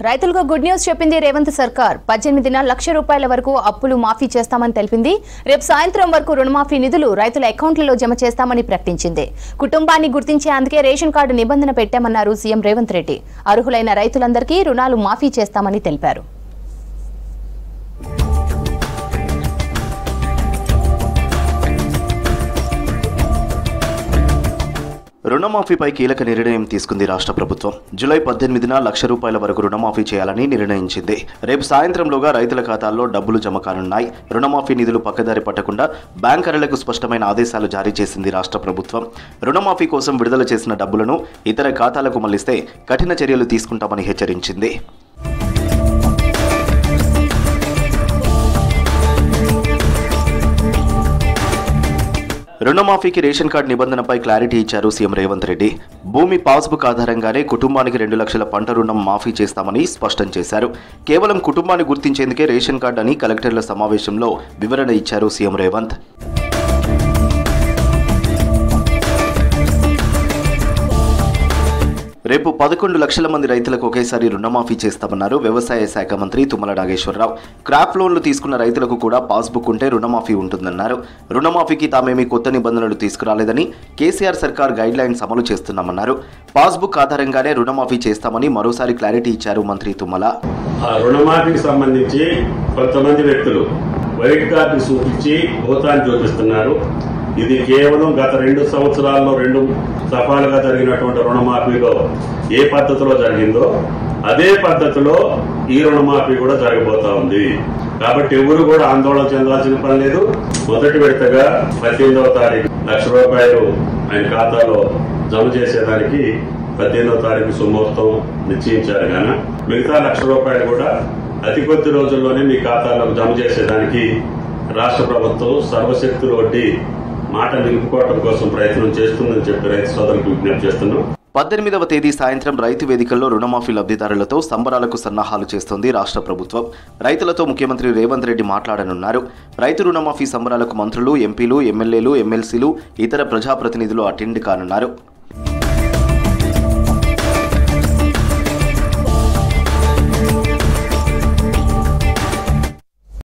రైతులకు good news చెప్పింది రేవంత్ సర్కార్ 18 లక్షల రూపాయల వరకు అప్పులు మాఫీ చేస్తామని తెలిపింది. రేపు సాయంత్రం వరకు రుణమాఫీ నిధులు రైతుల అకౌంట్లలో జమ చేస్తామని ప్రకటించింది. కుటుంబాన్ని గుర్తించేందుకే రేషన్ కార్డు నిబంధన పెట్టామన్నారు సీఎం రేవంత్ రెడ్డి. అర్హులైన రైతులందరికీ రుణాలు మాఫీ చేస్తామని తెలిపారు. రుణమాఫీపై కీలక నిర్ణయం తీసుకుంది రాష్ట్ర ప్రభుత్వం. జూలై 18న లక్ష రూపాయల వరకు రుణమాఫీ చేయాలని నిర్ణయించింది. రేపు సాయంత్రంలోగా రైతుల ఖాతాల్లో డబ్బులు జమ కానున్నాయి. రుణమాఫీ నిధులు పక్కదారి పట్టకుండా బ్యాంకర్లకు స్పష్టమైన ఆదేశాలు జారీ చేసింది రాష్ట్ర ప్రభుత్వం. రుణమాఫీ కోసం విడుదల చేసిన డబ్బులను ఇతర ఖాతాలకు మళ్లిస్తే కఠిన చర్యలు తీసుకుంటామని హెచ్చరించింది. రుణమాఫీకి రేషన్ కార్డు నిబంధనపై క్లారిటీ ఇచ్చారు సీఎం రేవంత్ రెడ్డి. భూమి పాస్బుక్ ఆధారంగానే కుటుంబానికి 2 లక్షల పంట రుణం మాఫీ చేస్తామని స్పష్టం చేశారు. కేవలం కుటుంబాన్ని గుర్తించేందుకే రేషన్ కార్డు అని కలెక్టర్ల సమావేశంలో వివరణ ఇచ్చారు సీఎం రేవంత్. రేపు 11 లక్షల మంది రైతులకు ఒకేసారి రుణమాఫీ చేస్తామన్నారు వ్యవసాయ శాఖ మంత్రి తుమ్మల నాగేశ్వరరావు. క్రాప్ లోన్లు తీసుకున్న రైతులకు కూడా పాస్బుక్ ఉంటే రుణమాఫీ ఉంటుందన్నారు. రుణమాఫీకి తామేమీ కొత్త నిబంధనలు తీసుకురాలేదని, కేసీఆర్ సర్కార్ గైడ్ లైన్స్ అమలు చేస్తున్నామన్నారు. పాస్బుక్ ఆధారంగానే రుణమాఫీ చేస్తామని మరోసారి క్లారిటీ ఇచ్చారు మంత్రి తుమ్మల. రుణమాఫీకి సంబంధించి కొంతమంది వ్యక్తులు వైట్ కార్డు చూపించి భూతాన్ని చూపిస్తున్నారు. ఇది కేవలం గత 2 సంవత్సరాల్లో 2 దఫాలుగా జరిగినటువంటి రుణమాఫీలో ఏ పద్ధతిలో జరిగిందో అదే పద్ధతిలో ఈ రుణమాఫీ కూడా జరగబోతా ఉంది. కాబట్టి ఎవరు కూడా ఆందోళన చెందాల్సిన పని లేదు. మొదటి విడతగా 18వ తారీఖు లక్ష రూపాయలు ఆయన ఖాతాలో జమ చేసేదానికి 18వ తారీఖు సుముహూర్తం నిశ్చయించారు. కానీ మిగతా 1 లక్ష రూపాయలు కూడా అతి కొద్ది రోజుల్లోనే మీ ఖాతాలో జమ చేసేదానికి రాష్ట్ర ప్రభుత్వం సర్వశక్తులు వడ్డీ మాట నిలుపుకోవడం కోసం ప్రయత్నం చేస్తుందని చెప్పి రైతు సోదరులకు విజ్ఞప్తి చేస్తున్నాం. 18వ తేదీ సాయంత్రం రైతు వేదికల్లో రుణమాఫీ లబ్ధిదారులతో సంబరాలకు సన్నాహాలు చేస్తోంది రాష్ట్ర ప్రభుత్వం. రైతులతో ముఖ్యమంత్రి రేవంత్ రెడ్డి మాట్లాడనున్నారు. రైతు రుణమాఫీ సంబరాలకు మంత్రులు, ఎంపీలు, ఎమ్మెల్యేలు, ఎమ్మెల్సీలు, ఇతర ప్రజాప్రతినిధులు అటెండ్ కానున్నారు.